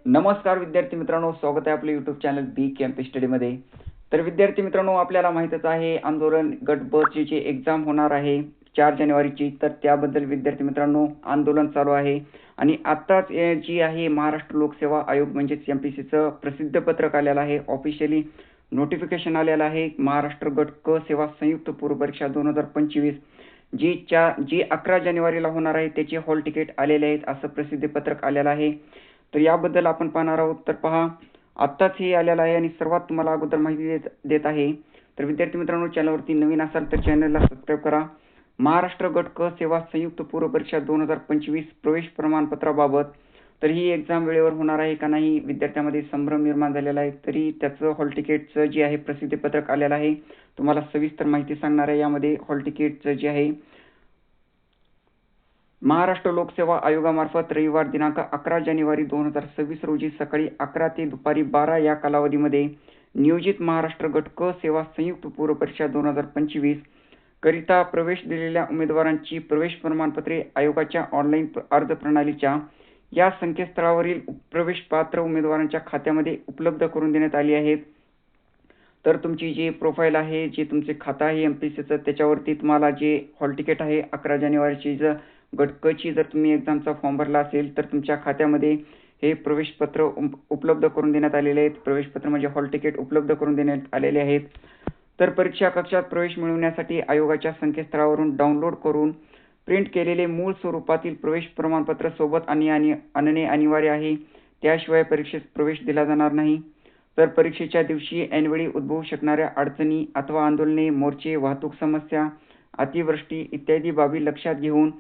नमस्कार विद्यार्थी मित्रांनो, स्वागत आहे आपल्या यूट्यूब चॅनल बी कॅम्प स्टडीमध्ये. तर विद्यार्थी मित्रांनो, आपल्याला माहीतच आहे आंदोलन गट ब ची जी एक्झाम होणार आहे 4 जानेवारीची. तर त्याबद्दल विद्यार्थी मित्रांनो आंदोलन चालू आहे. आणि आत्ताच जी आहे महाराष्ट्र लोकसेवा आयोग म्हणजेच MPSCचं प्रसिद्ध पत्रक आलेलं आहे. ऑफिशियली नोटिफिकेशन आलेलं आहे. महाराष्ट्र गट क सेवा संयुक्त पूर्व परीक्षा 2025 जी 11 जानेवारीला होणार आहे त्याचे हॉल तिकीट आलेले आहेत असं प्रसिद्धी पत्रक आलेलं आहे. तर याबद्दल आपण पाहणार आहोत. तर पहा, आत्ताच हे आलेलं आहे आणि सर्वात तुम्हाला अगोदर माहिती देत आहे. तर विद्यार्थी मित्रांनो, चॅनलवरती नवीन असाल तर चॅनलला सबस्क्राईब करा. महाराष्ट्र गट क सेवा संयुक्त पूर्व परीक्षा 2025 प्रवेश प्रमाणपत्राबाबत तर ही एक्झाम वेळेवर होणार आहे का नाही विद्यार्थ्यांमध्ये संभ्रम निर्माण झालेला आहे. तरी त्याचं हॉल तिकीटचं जे आहे प्रसिद्धीपत्रक आलेलं आहे. तुम्हाला सविस्तर माहिती सांगणार आहे. यामध्ये हॉल तिकीटचं जे आहे महाराष्ट्र लोकसेवा आयोगामार्फत रविवार दिनांक 11 जानेवारी 2026 रोजी सकाळी 11 ते दुपारी 12 या कालावधीमध्ये नियोजित महाराष्ट्र गट क सेवा संयुक्त पूर्व परीक्षा 2025 करिता प्रवेश दिलेल्या उमेदवारांची प्रवेश प्रमाणपत्रे आयोगाच्या ऑनलाईन अर्ज प्रणालीच्या या संकेतस्थळावरील प्रवेश पात्र उमेदवारांच्या खात्यामध्ये उपलब्ध करून देण्यात आली आहेत. तर तुमची जी प्रोफाईल आहे, जे तुमचे खातं आहे MPSCचं, त्याच्यावरती तुम्हाला जे हॉल तिकीट आहे 11 जानेवारीची गट क ची जर तुम्ही एक्झामचा फॉर्म भरला असेल तर तुमच्या खात्यामध्ये हे प्रवेशपत्र उपलब्ध करून देण्यात आलेले आहेत. प्रवेशपत्र म्हणजे हॉल तिकीट उपलब्ध करून देण्यात आलेले आहेत. तर परीक्षा कक्षात प्रवेश मिळवण्यासाठी आयोगाच्या संकेतस्थळावरून डाउनलोड करून प्रिंट केलेले मूळ स्वरूपातील प्रवेश प्रमाणपत्र सोबत आणणे अनिवार्य आहे. त्याशिवाय परीक्षेस प्रवेश दिला जाणार नाही. तर परीक्षेच्या दिवशी ऐनवेळी उद्भवू शकणाऱ्या अडचणी अथवा आंदोलने, मोर्चे, वाहतूक समस्या, अतिवृष्टी इत्यादी बाबी लक्षात घेऊन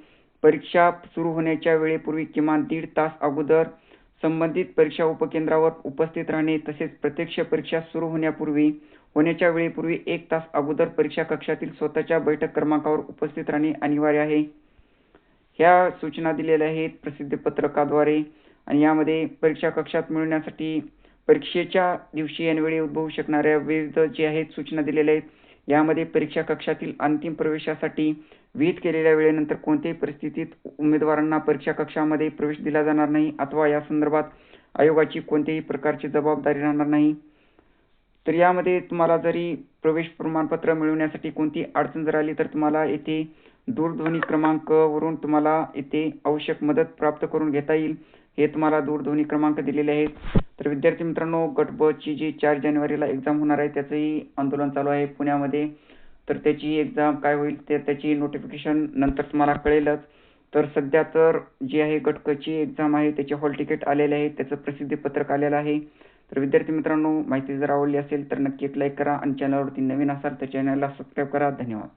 परीक्षा सुरू होण्याच्या वेळेपूर्वी किमान 1.5 तास अगोदर संबंधित परीक्षा उपकेंद्रावर उपस्थित राहणे, तसेच प्रत्यक्ष परीक्षा सुरू होण्याच्या वेळेपूर्वी 1 तास अगोदर परीक्षा कक्षातील स्वतःच्या बैठक क्रमांकावर उपस्थित राहणे अनिवार्य आहे. ह्या सूचना दिलेल्या आहेत प्रसिद्धीपत्रकाद्वारे. आणि यामध्ये परीक्षा कक्षात मिळवण्यासाठी परीक्षेच्या दिवशी ऐनवेळी उद्भवू शकणाऱ्या विविध जे आहेत सूचना दिलेल्या आहेत. यामध्ये परीक्षा कक्षातील अंतिम प्रवेशासाठी विहित केलेल्या वेळेनंतर कोणत्याही परिस्थितीत उमेदवारांना परीक्षा कक्षामध्ये प्रवेश दिला जाणार नाही अथवा या संदर्भात आयोगाची कोणत्याही प्रकारची जबाबदारी राहणार नाही. तर यामध्ये तुम्हाला जरी प्रवेश प्रमाणपत्र मिळवण्यासाठी कोणती अडचण जर आली तर तुम्हाला येथे दूरध्वनी क्रमांकावरून तुम्हाला येथे आवश्यक मदत प्राप्त करून घेता येईल. हे तुम्हाला दूरध्वनी क्रमांक दिलेले आहेत. तर विद्यार्थी मित्रांनो, गट ब ची जी 4 जानेवारीला एक्झाम होणार आहे त्याचंही आंदोलन चालू आहे पुण्यामध्ये. तर त्याची एक्झाम काय होईल ते त्याची नोटिफिकेशन नंतर तुम्हाला कळेलच. तर सध्या तर जी आहे गट क ची एक्झाम आहे त्याचे हॉल तिकीट आलेले आहे, त्याचं प्रसिद्धीपत्रक आलेलं आहे. तर विद्यार्थी मित्रांनो, माहिती जर आवडली असेल तर नक्की एक लाईक करा आणि चॅनलवरती नवीन असाल तर चॅनलला सबस्क्राईब करा. धन्यवाद.